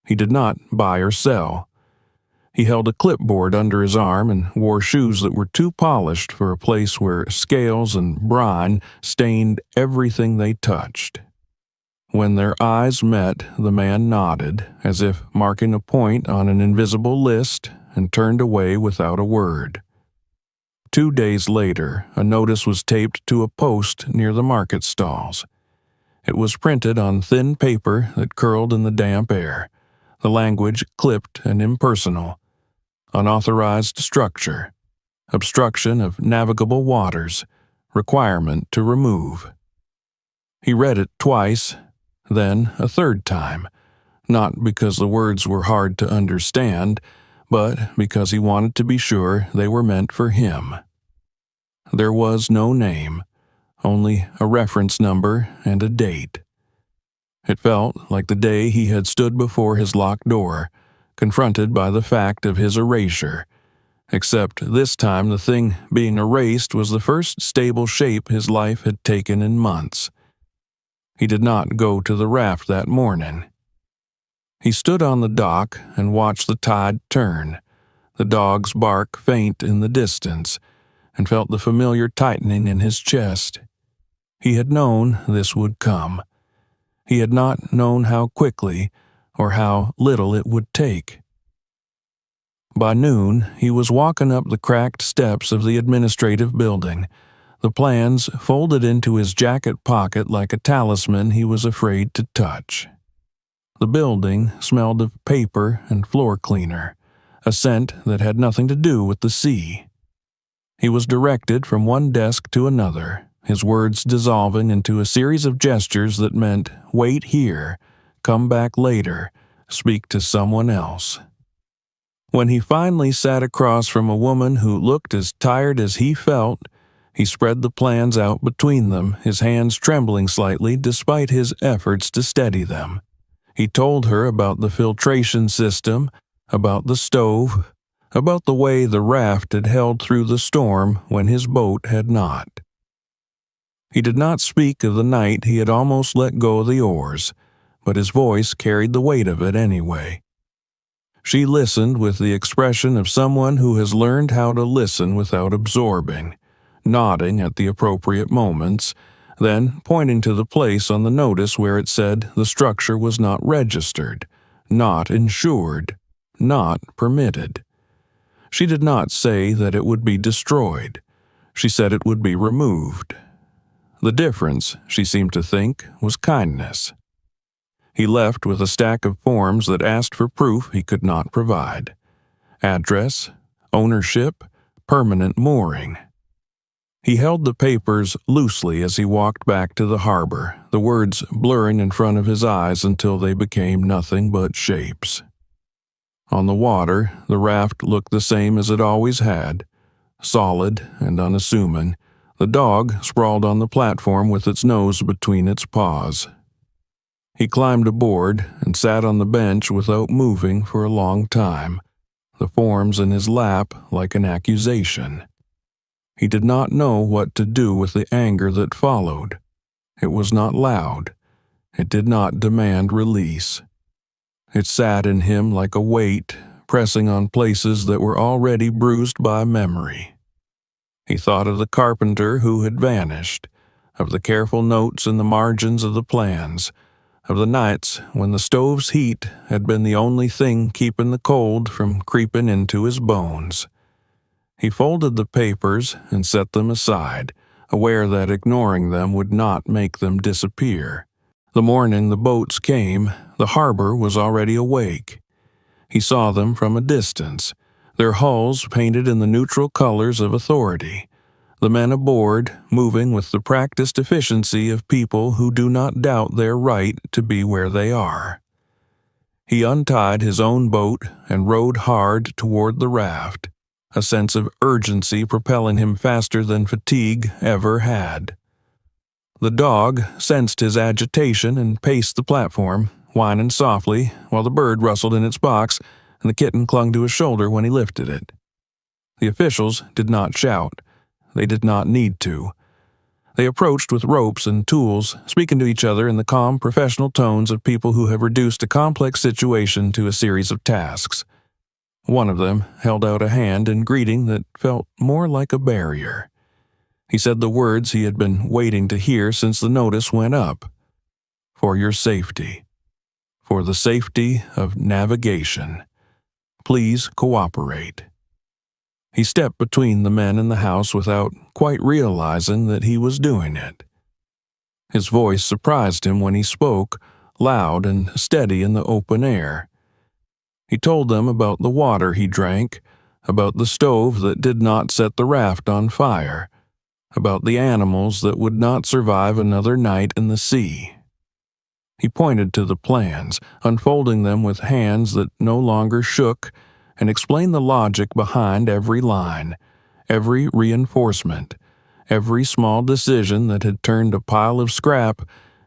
S1: He did not buy or sell. He held a clipboard under his arm and wore shoes that were too polished for a place where scales and brine stained everything they touched. When their eyes met, the man nodded, as if marking a point on an invisible list, and turned away without a word. 2 days later, a notice was taped to a post near the market stalls. It was printed on thin paper that curled in the damp air, the language clipped and impersonal. Unauthorized structure, obstruction of navigable waters, requirement to remove. He read it twice, then a third time, not because the words were hard to understand, but because he wanted to be sure they were meant for him. There was no name, only a reference number and a date. It felt like the day he had stood before his locked door, confronted by the fact of his erasure, except this time the thing being erased was the first stable shape his life had taken in months. He did not go to the raft that morning. He stood on the dock and watched the tide turn, the dog's bark faint in the distance, and felt the familiar tightening in his chest. He had known this would come. He had not known how quickly or how little it would take. By noon, he was walking up the cracked steps of the administrative building, the plans folded into his jacket pocket like a talisman he was afraid to touch. The building smelled of paper and floor cleaner, a scent that had nothing to do with the sea. He was directed from one desk to another, his words dissolving into a series of gestures that meant, wait here, come back later, speak to someone else. When he finally sat across from a woman who looked as tired as he felt, he spread the plans out between them, his hands trembling slightly despite his efforts to steady them. He told her about the filtration system, about the stove, about the way the raft had held through the storm when his boat had not. He did not speak of the night he had almost let go of the oars, but his voice carried the weight of it anyway. She listened with the expression of someone who has learned how to listen without absorbing, nodding at the appropriate moments, then pointing to the place on the notice where it said the structure was not registered, not insured, not permitted. She did not say that it would be destroyed. She said it would be removed. The difference, she seemed to think, was kindness. He left with a stack of forms that asked for proof he could not provide. Address, ownership, permanent mooring. He held the papers loosely as he walked back to the harbor, the words blurring in front of his eyes until they became nothing but shapes. On the water, the raft looked the same as it always had, solid and unassuming, the dog sprawled on the platform with its nose between its paws. He climbed aboard and sat on the bench without moving for a long time, the forms in his lap like an accusation. He did not know what to do with the anger that followed. It was not loud. It did not demand release. It sat in him like a weight, pressing on places that were already bruised by memory. He thought of the carpenter who had vanished, of the careful notes in the margins of the plans, of the nights when the stove's heat had been the only thing keeping the cold from creeping into his bones. He folded the papers and set them aside, aware that ignoring them would not make them disappear. The morning the boats came, the harbor was already awake. He saw them from a distance, their hulls painted in the neutral colors of authority, the men aboard moving with the practiced efficiency of people who do not doubt their right to be where they are. He untied his own boat and rowed hard toward the raft, a sense of urgency propelling him faster than fatigue ever had. The dog sensed his agitation and paced the platform, whining softly, while the bird rustled in its box and the kitten clung to his shoulder when he lifted it. The officials did not shout. They did not need to. They approached with ropes and tools, speaking to each other in the calm, professional tones of people who have reduced a complex situation to a series of tasks. One of them held out a hand in greeting that felt more like a barrier. He said the words he had been waiting to hear since the notice went up. For your safety. For the safety of navigation. Please cooperate. He stepped between the men in the house without quite realizing that he was doing it. His voice surprised him when he spoke, loud and steady in the open air. He told them about the water he drank, about the stove that did not set the raft on fire, about the animals that would not survive another night in the sea. He pointed to the plans, unfolding them with hands that no longer shook, and explained the logic behind every line, every reinforcement, every small decision that had turned a pile of scrap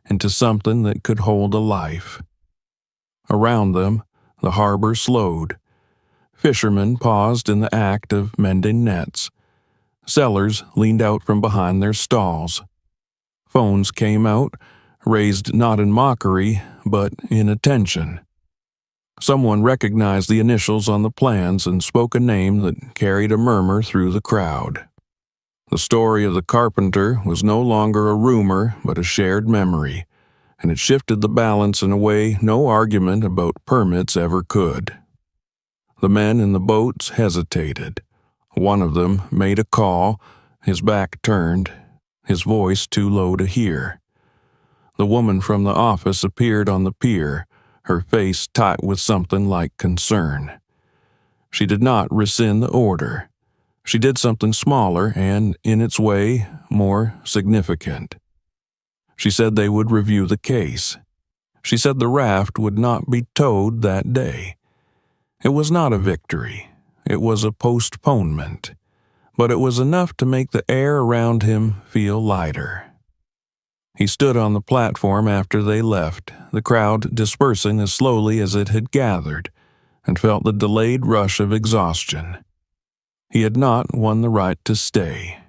S1: into something that could hold a life. Around them, the harbor slowed. Fishermen paused in the act of mending nets. Sellers leaned out from behind their stalls. Phones came out, raised not in mockery, but in attention. Someone recognized the initials on the plans and spoke a name that carried a murmur through the crowd. The story of the carpenter was no longer a rumor but a shared memory, and it shifted the balance in a way no argument about permits ever could. The men in the boats hesitated. One of them made a call, his back turned, his voice too low to hear. The woman from the office appeared on the pier, her face tight with something like concern. She did not rescind the order. She did something smaller and, in its way, more significant. She said they would review the case. She said the raft would not be towed that day. It was not a victory. It was a postponement. But it was enough to make the air around him feel lighter. He stood on the platform after they left, the crowd dispersing as slowly as it had gathered, and felt the delayed rush of exhaustion. He had not won the right to stay.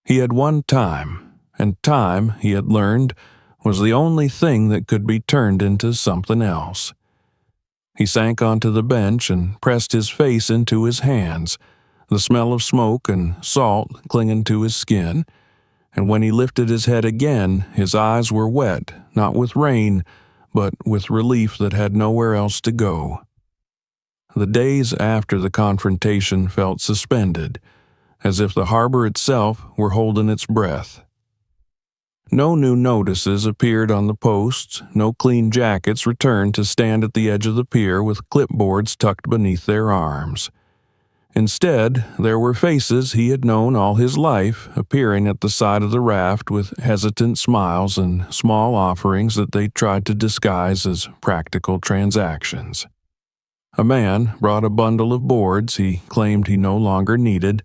S1: He had won time, and time, he had learned, was the only thing that could be turned into something else. He sank onto the bench and pressed his face into his hands, the smell of smoke and salt clinging to his skin, and when he lifted his head again, his eyes were wet, not with rain, but with relief that had nowhere else to go. The days after the confrontation felt suspended, as if the harbor itself were holding its breath. No new notices appeared on the posts, no clean jackets returned to stand at the edge of the pier with clipboards tucked beneath their arms. Instead, there were faces he had known all his life appearing at the side of the raft with hesitant smiles and small offerings that they tried to disguise as practical transactions. A man brought a bundle of boards he claimed he no longer needed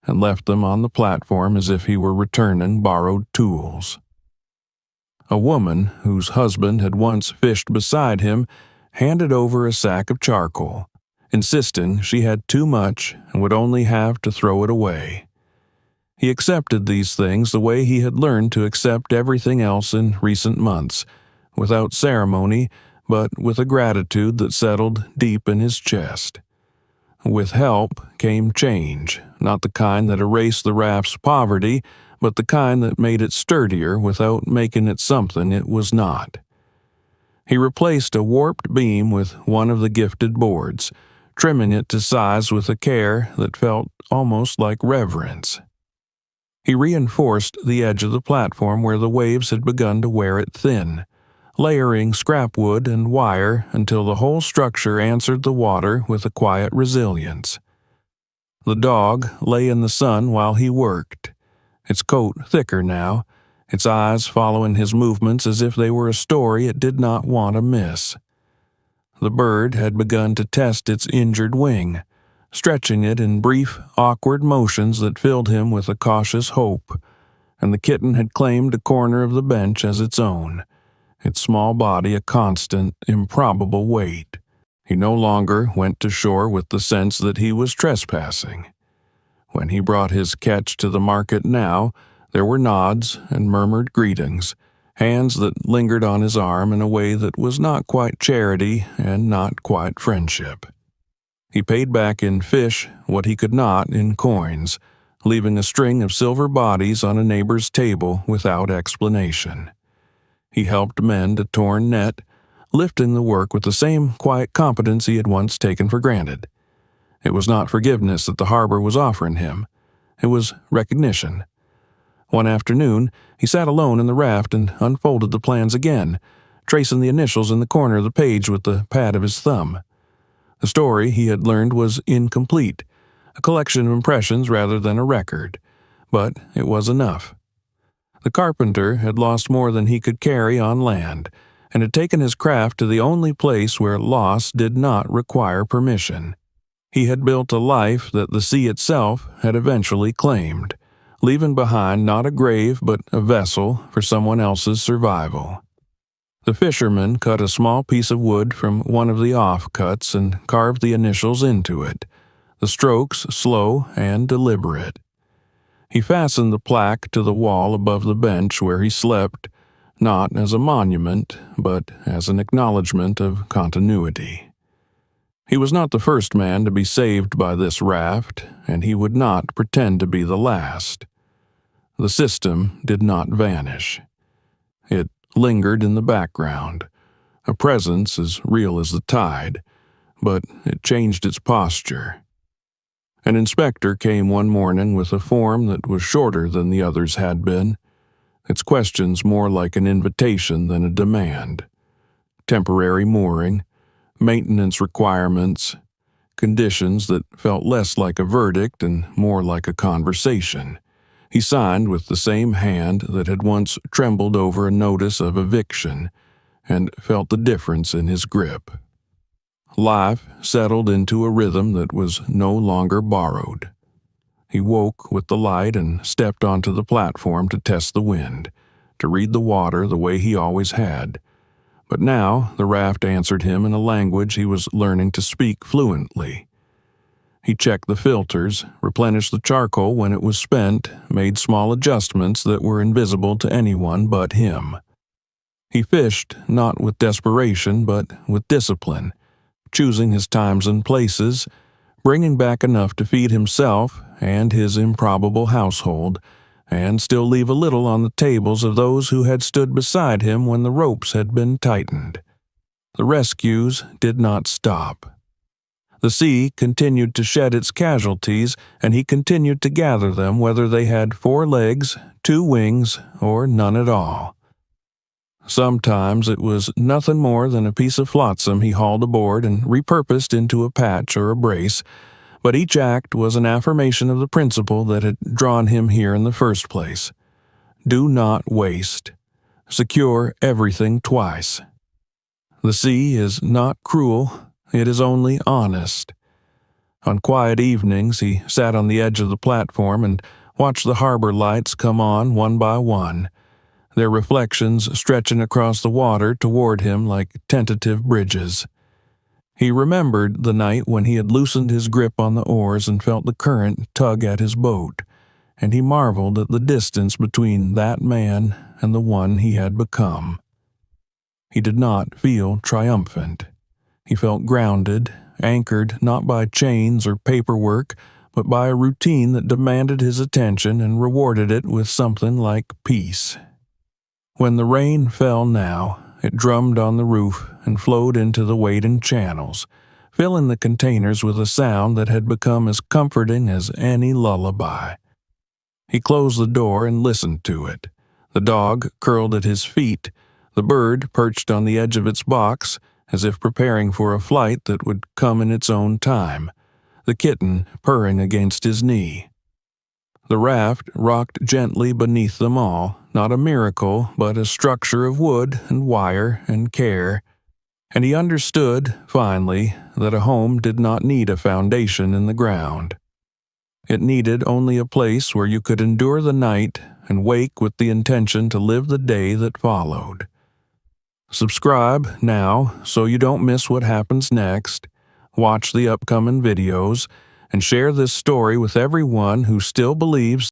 S1: and left them on the platform as if he were returning borrowed tools. A woman, whose husband had once fished beside him, handed over a sack of charcoal, insisting she had too much and would only have to throw it away. He accepted these things the way he had learned to accept everything else in recent months, without ceremony, but with a gratitude that settled deep in his chest. With help came change, not the kind that erased the raft's poverty, but the kind that made it sturdier without making it something it was not. He replaced a warped beam with one of the gifted boards, trimming it to size with a care that felt almost like reverence. He reinforced the edge of the platform where the waves had begun to wear it thin, layering scrap wood and wire until the whole structure answered the water with a quiet resilience. The dog lay in the sun while he worked, its coat thicker now, its eyes following his movements as if they were a story it did not want to miss. The bird had begun to test its injured wing, stretching it in brief, awkward motions that filled him with a cautious hope, and the kitten had claimed a corner of the bench as its own, its small body a constant, improbable weight. He no longer went to shore with the sense that he was trespassing. When he brought his catch to the market now, there were nods and murmured greetings, hands that lingered on his arm in a way that was not quite charity and not quite friendship. He paid back in fish what he could not in coins, leaving a string of silver bodies on a neighbor's table without explanation. He helped mend a torn net, lifting the work with the same quiet competence he had once taken for granted. It was not forgiveness that the harbor was offering him. It was recognition. One afternoon, he sat alone in the raft and unfolded the plans again, tracing the initials in the corner of the page with the pad of his thumb. The story, he had learned, was incomplete, a collection of impressions rather than a record, but it was enough. The carpenter had lost more than he could carry on land, and had taken his craft to the only place where loss did not require permission. He had built a life that the sea itself had eventually claimed, leaving behind not a grave but a vessel for someone else's survival. The fisherman cut a small piece of wood from one of the offcuts and carved the initials into it, the strokes slow and deliberate. He fastened the plaque to the wall above the bench where he slept, not as a monument, but as an acknowledgment of continuity. He was not the first man to be saved by this raft, and he would not pretend to be the last. The system did not vanish. It lingered in the background, a presence as real as the tide, but it changed its posture. An inspector came one morning with a form that was shorter than the others had been, its questions more like an invitation than a demand. Temporary mooring, maintenance requirements, conditions that felt less like a verdict and more like a conversation. He signed with the same hand that had once trembled over a notice of eviction, and felt the difference in his grip. Life settled into a rhythm that was no longer borrowed. He woke with the light and stepped onto the platform to test the wind, to read the water the way he always had. But now the raft answered him in a language he was learning to speak fluently. He checked the filters, replenished the charcoal when it was spent, made small adjustments that were invisible to anyone but him. He fished not with desperation but with discipline, choosing his times and places, bringing back enough to feed himself and his improbable household, and still leave a little on the tables of those who had stood beside him when the ropes had been tightened. The rescues did not stop. The sea continued to shed its casualties, and he continued to gather them whether they had 4 legs, 2 wings, or none at all. Sometimes it was nothing more than a piece of flotsam he hauled aboard and repurposed into a patch or a brace, but each act was an affirmation of the principle that had drawn him here in the first place. Do not waste. Secure everything twice. The sea is not cruel, it is only honest. On quiet evenings, he sat on the edge of the platform and watched the harbor lights come on one by one, their reflections stretching across the water toward him like tentative bridges. He remembered the night when he had loosened his grip on the oars and felt the current tug at his boat, and he marveled at the distance between that man and the one he had become. He did not feel triumphant. He felt grounded, anchored not by chains or paperwork, but by a routine that demanded his attention and rewarded it with something like peace. When the rain fell now, it drummed on the roof and flowed into the waiting channels, filling the containers with a sound that had become as comforting as any lullaby. He closed the door and listened to it. The dog curled at his feet, the bird perched on the edge of its box, as if preparing for a flight that would come in its own time, the kitten purring against his knee. The raft rocked gently beneath them all, not a miracle, but a structure of wood and wire and care, and he understood, finally, that a home did not need a foundation in the ground. It needed only a place where you could endure the night and wake with the intention to live the day that followed. Subscribe now so you don't miss what happens next, watch the upcoming videos, and share this story with everyone who still believes